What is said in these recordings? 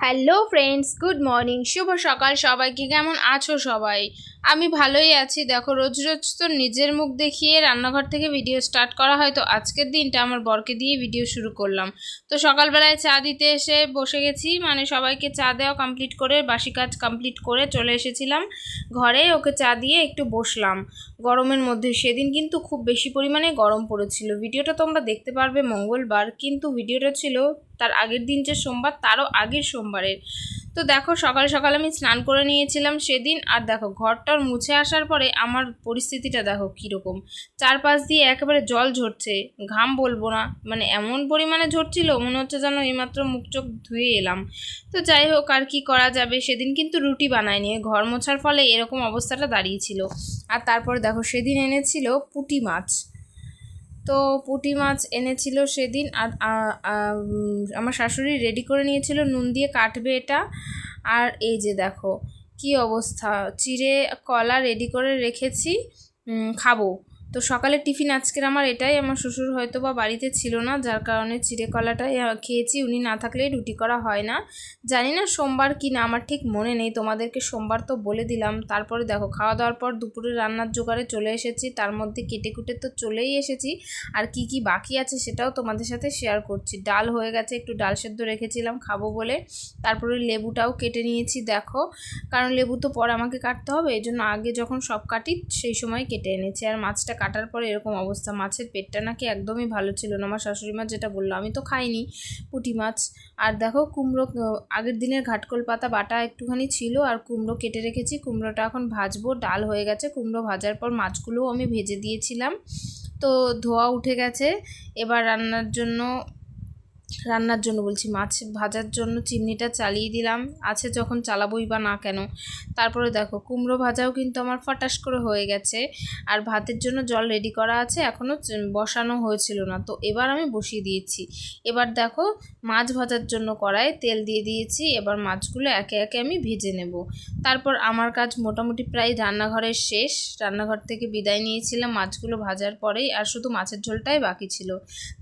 Hello friends, good morning, শুভ সকাল সবাইকে। কেমন আছো সবাই? আমি ভালোই আছি। দেখো, রোজ রোজ তো নিজের মুখ দেখিয়ে রান্নাঘর থেকে ভিডিও স্টার্ট করা হয়, তো আজকের দিনটা আমার বরকে দিয়ে ভিডিও শুরু করলাম। তো সকালবেলায় চা দিতে এসে বসে গেছি, মানে সবাইকে চা দেওয়া কমপ্লিট করে বাসি কাজ কমপ্লিট করে চলে এসেছিলাম ঘরে। ওকে চা দিয়ে একটু বসলাম গরমের মধ্যে। সেদিন কিন্তু খুব বেশি পরিমাণে গরম পড়েছিল। ভিডিওটা তোমরা দেখতে পারবে মঙ্গলবার, কিন্তু ভিডিওটা ছিল তার আগের দিন, যে সোমবার, তারও আগের সোমবারের। তো দেখো, সকাল সকাল আমি স্নান করে নিয়েছিলাম সেদিন। আর দেখো, ঘরটার মুছে আসার পরে আমার পরিস্থিতিটা দেখো কীরকম। চারপাশ দিয়ে একেবারে জল ঝরছে, ঘাম বলবো না, মানে এমন পরিমাণে ঝরছিল মনে হচ্ছে যেন এইমাত্র মুখ চোখ ধুয়ে এলাম। তো যাই হোক, আর কি করা যাবে। সেদিন কিন্তু রুটি বানায়নি, ঘর মোছার ফলে এরকম অবস্থাটা দাঁড়িয়েছিল। আর তারপর দেখো, সেদিন এনেছিল পুঁটি মাছ। তো পুঁটি মাছ এনেছিল সেদিন। আর আমার শাশুড়ি রেডি করে নিয়েছিল, নুন দিয়ে কাটবে এটা। আর এই যে দেখো কি অবস্থা, চিড়ে কলা রেডি করে রেখেছি, খাবো। তো সকালে টিফিন আজকের আমার এটাই। আমার শ্বশুর হয়তো বা বাড়িতে ছিল না, যার কারণে চিড়ে কলাটাই খেয়েছি। উনি না থাকলেই রুটি করা হয় না। জানি না সোমবার কি না, আমার ঠিক মনে নেই। তোমাদেরকে সোমবার তো বলে দিলাম। তারপরে দেখো, খাওয়া দাওয়ার পর দুপুরে রান্নার জোগাড়ে চলে এসেছি। তার মধ্যে কেটে কুটে তো চলেই এসেছি, আর কি কি বাকি আছে সেটাও তোমাদের সাথে শেয়ার করছি। ডাল হয়ে গেছে, একটু ডাল সেদ্ধ রেখেছিলাম খাবো বলে। তারপরে লেবুটাও কেটে নিয়েছি দেখো, কারণ লেবু তো পরে আমাকে কাটতে হবে, এই জন্য আগে যখন সব কাটি সেই সময় কেটে এনেছি। আর মাছটা কাটার পরে এরকম অবস্থা। মাছের পেটটা নাকি একদমই ভালো ছিল না, আমার শাশুড়ি মা যেটা বললো। আমি তো খাইনি পুঁটি মাছ। আর দেখো, কুমড়ো আগের দিনের ঘাটকোল পাতা বাটা একটুখানি ছিল, আর কুমড়ো কেটে রেখেছি। কুমড়োটা এখন ভাজবো। ডাল হয়ে গেছে, কুমড়ো ভাজার পর মাছগুলোও আমি ভেজে দিয়েছিলাম। তো ধোয়া উঠে গেছে। এবার রান্নার জন্য বলছি, মাছ ভাজার জন্য চিমনিটা চালিয়ে দিলাম। আছে যখন চালাবোই বা না কেন। তারপরে দেখো, কুমড়ো ভাজাও কিন্তু আমার ফটাস করে হয়ে গেছে। আর ভাতের জন্য জল রেডি করা আছে, এখনও বসানো হয়েছিল না, তো এবার আমি বসিয়ে দিয়েছি। এবার দেখো, মাছ ভাজার জন্য কড়াই তেল দিয়ে দিয়েছি। এবার মাছগুলো একে একে আমি ভেজে নেব। তারপর আমার কাজ মোটামুটি প্রায় রান্নাঘরের শেষ। রান্নাঘর থেকে বিদায় নিয়েছিলাম মাছগুলো ভাজার পরেই, আর শুধু মাছের ঝোলটাই বাকি ছিল।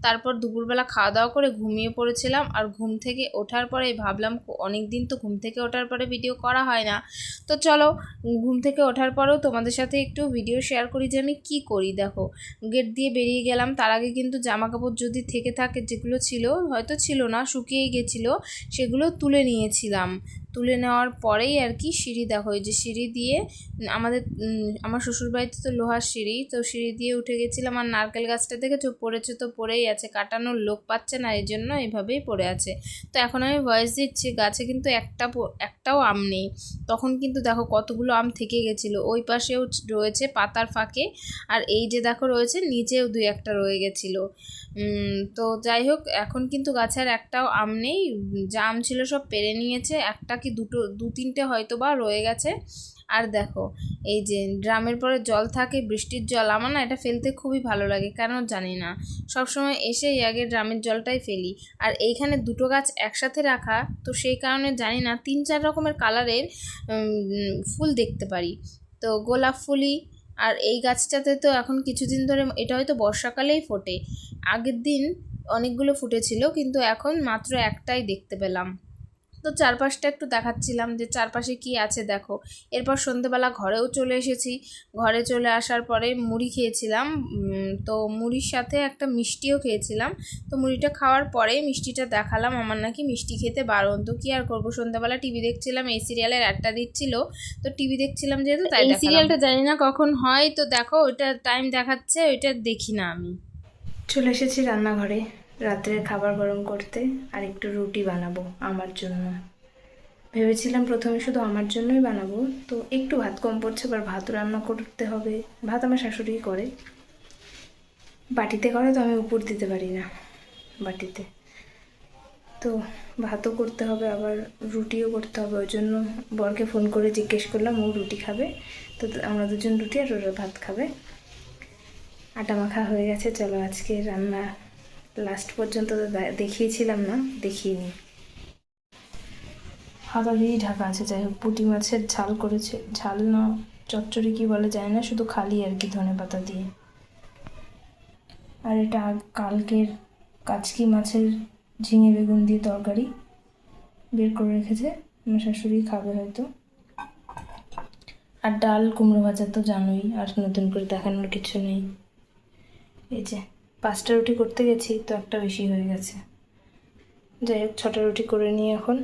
তারপর দুপুরবেলা খাওয়া দাওয়া করে ঘুমিয়ে পড়েছিলাম। আর ঘুম থেকে ওঠার পরে ভাবলাম, অনেক দিন তো ঘুম থেকে ওঠার পরে ভিডিও করা হয় না, তো চলো ঘুম থেকে ওঠার পরেও তোমাদের সাথে একটু ভিডিও শেয়ার করি যে আমি কি করি। দেখো, গেট দিয়ে বেরিয়ে গেলাম। তার আগে কিন্তু জামা কাপড় যদি থেকে থাকে, যেগুলো ছিল, হয়তো ছিল না, শুকিয়ে গেছিলো, সেগুলো তুলে নিয়েছিলাম। তুলে নেওয়ার পরেই আর কি সিঁড়ি, দেখো এই যে সিঁড়ি দিয়ে আমার শ্বশুরবাড়িতে তো লোহার সিঁড়ি, তো সিঁড়ি দিয়ে উঠে গেছিলাম। আর নারকেল গাছটা দেখেছো, পড়েছে তো পড়েই আছে, কাটানোর লোক পাচ্ছে না, এই জন্য এভাবেই পড়ে আছে। তো এখন আমি ভয়েস দিচ্ছি, গাছে কিন্তু একটাও আম নেই। তখন কিন্তু দেখো কতগুলো আম থেকে গেছিলো। ওই পাশেও রয়েছে পাতার ফাঁকে, আর এই যে দেখো রয়েছে নিচেও দুই একটা রয়ে গেছিলো। তো যাই হোক, এখন কিন্তু গাছে আর একটাও আম নেই। যা আম ছিল সব পেড়ে নিয়েছে, একটা কি দু তিনটে হয়তো বা রয়ে গেছে। আর দেখো, এই যে ড্রামের পরে জল থাকে, বৃষ্টির জল, আমার না এটা ফেলতে খুবই ভালো লাগে, কেন জানি না। সবসময় এসেই আগে ড্রামের জলটাই ফেলি। আর এইখানে দুটো গাছ একসাথে রাখা, তো সেই কারণে জানি না 3-4 রকমের কালারের ফুল দেখতে পারি। তো গোলাপ ফুলই। আর এই গাছটাতে তো এখন কিছুদিন ধরে, এটা হয়তো বর্ষাকালেই ফোটে। আগের দিন অনেকগুলো ফুটেছিল, কিন্তু এখন মাত্র একটাই দেখতে পেলাম। তো চারপাশটা একটু দেখাচ্ছিলাম যে চারপাশে কি আছে দেখো। এরপর সন্ধ্যেবেলা ঘরেও চলে এসেছি। ঘরে চলে আসার পরে মুড়ি খেয়েছিলাম। তো মুড়ির সাথে একটা মিষ্টিও খেয়েছিলাম। তো মুড়িটা খাওয়ার পরে মিষ্টিটা দেখালাম, আমার নাকি মিষ্টি খেতে বারণ। তো কী আর করবো, সন্ধ্যাবেলা টিভি দেখছিলাম, এই সিরিয়ালের একটা দিচ্ছিল, তো টিভি দেখছিলাম যেহেতু তাই। এই সিরিয়ালটা জানি না কখন হয়, তো দেখো ওইটা টাইম দেখাচ্ছে, ওইটা দেখি না আমি। চলে এসেছি রান্নাঘরে রাত্রের খাবার গরম করতে, আর একটু রুটি বানাবো আমার জন্য। ভেবেছিলাম প্রথমে শুধু আমার জন্যই বানাবো, তো একটু ভাত কম পড়ছে, এবার ভাত রান্না করতে হবে। ভাত আমার শাশুড়িই করে, বাটিতে করে, তো আমি উপর দিতে পারি না বাটিতে। তো ভাতও করতে হবে, আবার রুটিও করতে হবে। ওই জন্য বরকে ফোন করে জিজ্ঞেস করলাম, ও রুটি খাবে, তো আমরা দুজন রুটি আর ওরা ভাত খাবে। আটা মাখা হয়ে গেছে। চলো আজকে রান্না লাস্ট পর্যন্ত তো দেখিয়েছিলাম না, দেখিয়ে নিই। হাতা দিয়েই ঢাকা আছে। যাই হোক, পুঁটি মাছের ঝাল করেছে, ঝাল না চচ্চড়ি কি বলে যায় না, শুধু খালি আর কি, ধনে পাতা দিয়ে। আর এটা কালকের কাচকি মাছের ঝিঙে বেগুন দিয়ে তরকারি। বের করে রেখেছে, আমার শাশুড়ি খাবে হয়তো। আর ডাল কুমড়ো ভাজা তো জানোই, আর নতুন করে দেখানোর কিছু নেই। এই যে 5টা রুটি করতে গেছি তো একটা বেশি হয়ে গেছে। যাই হোক 6টা রুটি করে নিই এখন।